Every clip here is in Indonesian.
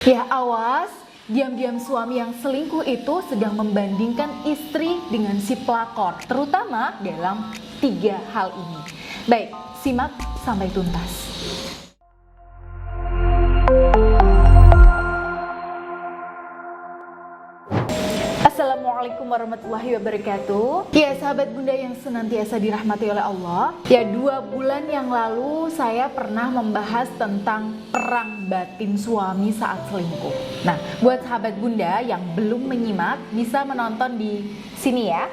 Ya awas, diam-diam suami yang selingkuh itu sedang membandingkan istri dengan si pelakor, terutama dalam 3 hal ini. Baik, simak sampai tuntas. Assalamualaikum warahmatullahi wabarakatuh. Ya sahabat bunda yang senantiasa dirahmati oleh Allah. Ya 2 bulan yang lalu saya pernah membahas tentang perang batin suami saat selingkuh. Nah buat sahabat bunda yang belum menyimak bisa menonton di sini ya.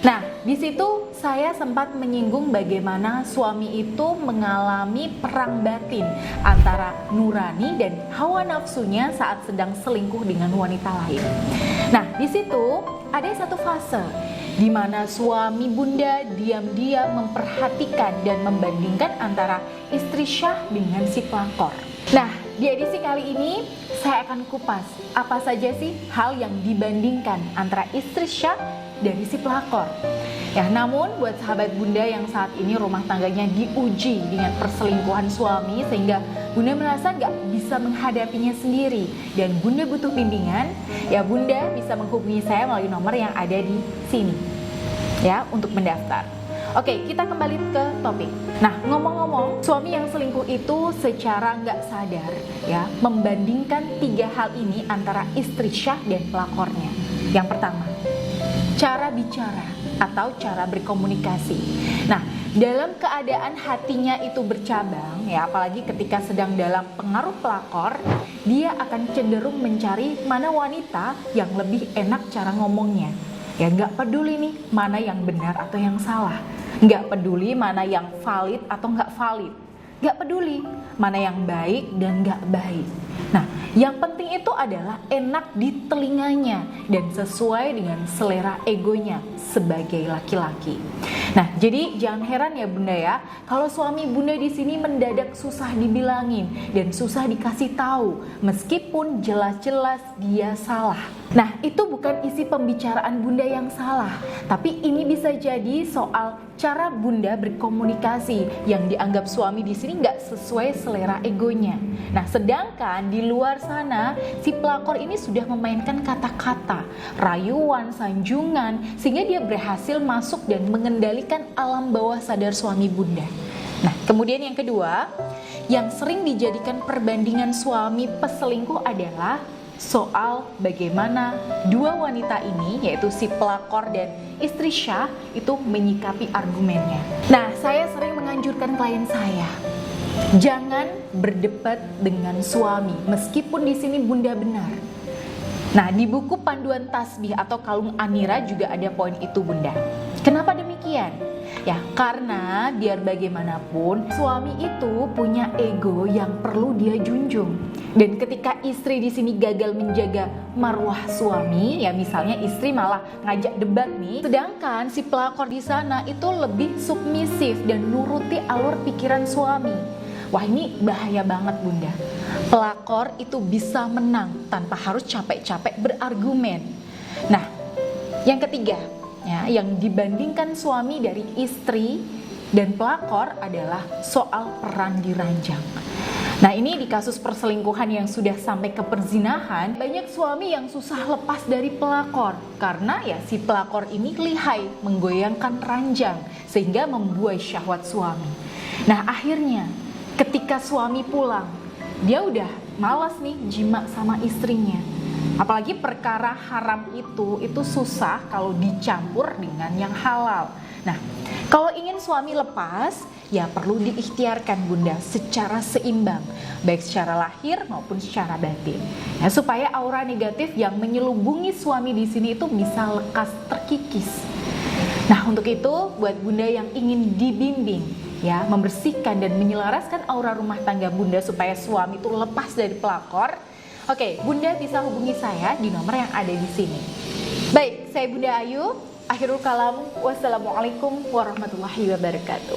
Nah di situ saya sempat menyinggung bagaimana suami itu mengalami perang batin antara nurani dan hawa nafsunya saat sedang selingkuh dengan wanita lain. Nah di situ ada satu fase di mana suami bunda diam-diam memperhatikan dan membandingkan antara istri Syah dengan si pelakor. Nah di edisi kali ini saya akan kupas apa saja sih hal yang dibandingkan antara istri Syah dan si pelakor. Ya, namun buat sahabat bunda yang saat ini rumah tangganya diuji dengan perselingkuhan suami sehingga bunda merasa gak bisa menghadapinya sendiri dan bunda butuh bimbingan, ya bunda bisa menghubungi saya melalui nomor yang ada di sini ya untuk mendaftar. Oke, kita kembali ke topik. Nah, ngomong-ngomong, suami yang selingkuh itu secara nggak sadar ya membandingkan 3 hal ini antara istri Syah dan pelakornya. Yang pertama, cara bicara atau cara berkomunikasi. Nah, dalam keadaan hatinya itu bercabang, ya apalagi ketika sedang dalam pengaruh pelakor, dia akan cenderung mencari mana wanita yang lebih enak cara ngomongnya. Ya nggak peduli nih mana yang benar atau yang salah, nggak peduli mana yang valid atau nggak valid, nggak peduli mana yang baik dan nggak baik. Nah, yang penting itu adalah enak di telinganya dan sesuai dengan selera egonya sebagai laki-laki. Nah, jadi jangan heran ya bunda ya, kalau suami bunda di sini mendadak susah dibilangin dan susah dikasih tahu, meskipun jelas-jelas dia salah. Nah, itu bukan isi pembicaraan bunda yang salah, tapi ini bisa jadi soal cara bunda berkomunikasi yang dianggap suami di sini nggak sesuai selera egonya. Nah, sedangkan di luar sana si pelakor ini sudah memainkan kata-kata, rayuan, sanjungan, sehingga dia berhasil masuk dan mengendalikan alam bawah sadar suami bunda. Nah, kemudian yang kedua, yang sering dijadikan perbandingan suami peselingkuh adalah soal bagaimana 2 wanita ini, yaitu si pelakor dan istri Syah, itu menyikapi argumennya. Nah, saya sering menganjurkan klien saya, jangan berdebat dengan suami meskipun di sini bunda benar. Nah, di buku panduan tasbih atau kalung Amira juga ada poin itu bunda. Kenapa demikian? Ya, karena biar bagaimanapun suami itu punya ego yang perlu dia junjung. Dan ketika istri di sini gagal menjaga marwah suami, ya misalnya istri malah ngajak debat nih, sedangkan si pelakor di sana itu lebih submisif dan nuruti alur pikiran suami. Wah, ini bahaya banget bunda. Pelakor itu bisa menang tanpa harus capek-capek berargumen. Nah, yang ketiga, ya, yang dibandingkan suami dari istri dan pelakor adalah soal peran di ranjang. Nah, ini di kasus perselingkuhan yang sudah sampai ke perzinahan, banyak suami yang susah lepas dari pelakor karena ya si pelakor ini lihai menggoyangkan ranjang sehingga membuai syahwat suami. Nah, akhirnya ketika suami pulang, dia udah malas nih jima sama istrinya. Apalagi perkara haram itu susah kalau dicampur dengan yang halal. Nah, kalau ingin suami lepas, ya perlu diikhtiarkan bunda secara seimbang, baik secara lahir maupun secara batin. Nah, supaya aura negatif yang menyelubungi suami di sini itu bisa lekas terkikis. Nah, untuk itu buat bunda yang ingin dibimbing, ya membersihkan dan menyelaraskan aura rumah tangga bunda supaya suami itu lepas dari pelakor. Oke, bunda bisa hubungi saya di nomor yang ada di sini. Baik, saya Bunda Ayu. Akhirul kalam, wassalamualaikum warahmatullahi wabarakatuh.